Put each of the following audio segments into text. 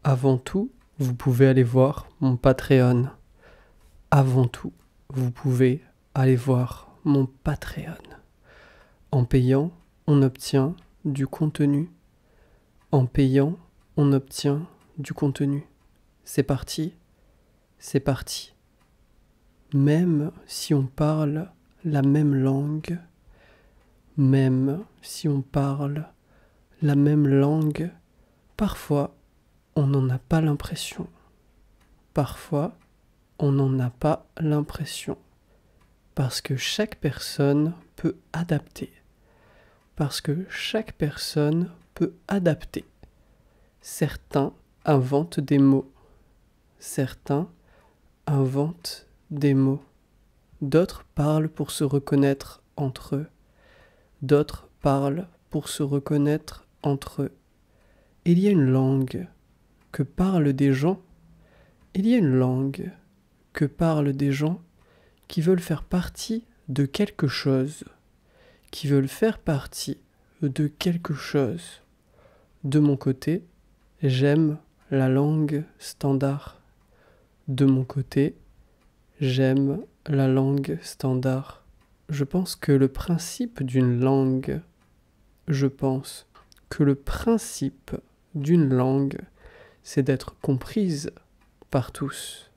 Avant tout, vous pouvez aller voir mon Patreon. Avant tout, vous pouvez aller voir mon Patreon. En payant, on obtient du contenu. En payant, on obtient du contenu. C'est parti, c'est parti. Même si on parle la même langue, même si on parle la même langue, parfois on n'en a pas l'impression. Parfois, on n'en a pas l'impression. Parce que chaque personne peut adapter. Parce que chaque personne peut adapter. Certains inventent des mots. Certains inventent des mots. D'autres parlent pour se reconnaître entre eux. D'autres parlent pour se reconnaître entre eux. Il y a une langue que parlent des gens. Il y a une langue que parlent des gens qui veulent faire partie de quelque chose. Qui veulent faire partie de quelque chose. De mon côté, j'aime la langue standard. De mon côté, j'aime la langue standard. Je pense que le principe d'une langue, c'est d'être comprise par tous.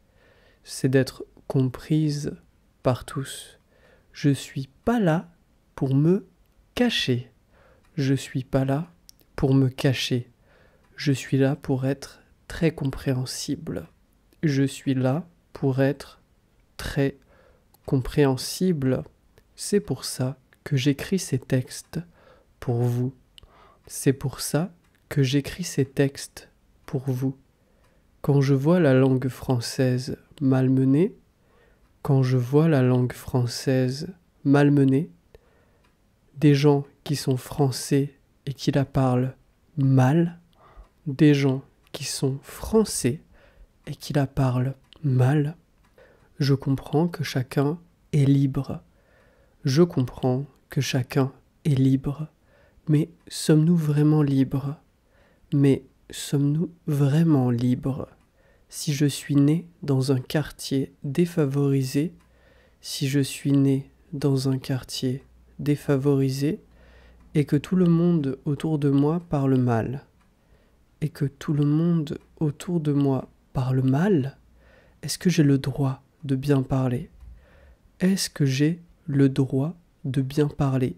C'est d'être comprise par tous. Je suis pas là pour me cacher. Je suis pas là pour me cacher. Je suis là pour être très compréhensible. Je suis là pour être très compréhensible. C'est pour ça que j'écris ces textes pour vous. C'est pour ça que j'écris ces textes pour vous. Quand je vois la langue française malmenée, des gens qui sont français et qui la parlent mal, des gens qui sont français et qui la parlent mal, je comprends que chacun est libre. Je comprends que chacun est libre. Mais sommes-nous vraiment libres ? Mais sommes-nous vraiment libres ? Si je suis né dans un quartier défavorisé, et que tout le monde autour de moi parle mal, est-ce que j'ai le droit de bien parler ? Est-ce que j'ai le droit de bien parler ?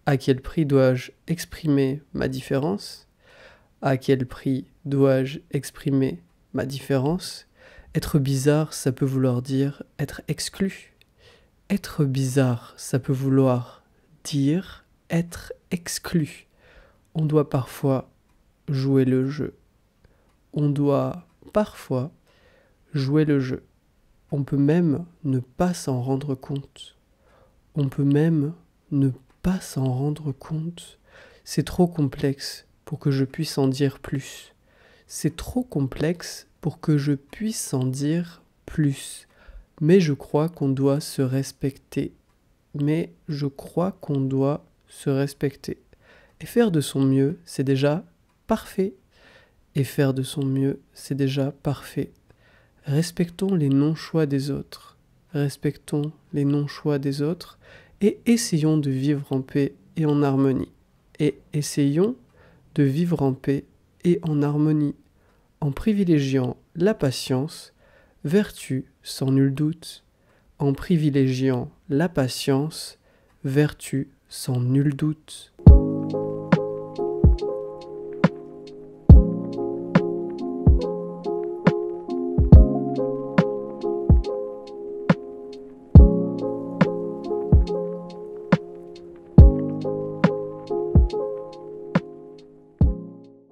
À quel prix dois-je exprimer ma différence ? À quel prix dois-je exprimer ma différence ? Être bizarre, ça peut vouloir dire être exclu. Être bizarre, ça peut vouloir dire être exclu. On doit parfois jouer le jeu. On peut même ne pas s'en rendre compte. C'est trop complexe pour que je puisse en dire plus. Mais je crois qu'on doit se respecter. Et faire de son mieux, c'est déjà parfait. Respectons les non-choix des autres. Et essayons de vivre en paix et en harmonie. En privilégiant la patience, vertu sans nul doute. En privilégiant la patience, vertu sans nul doute.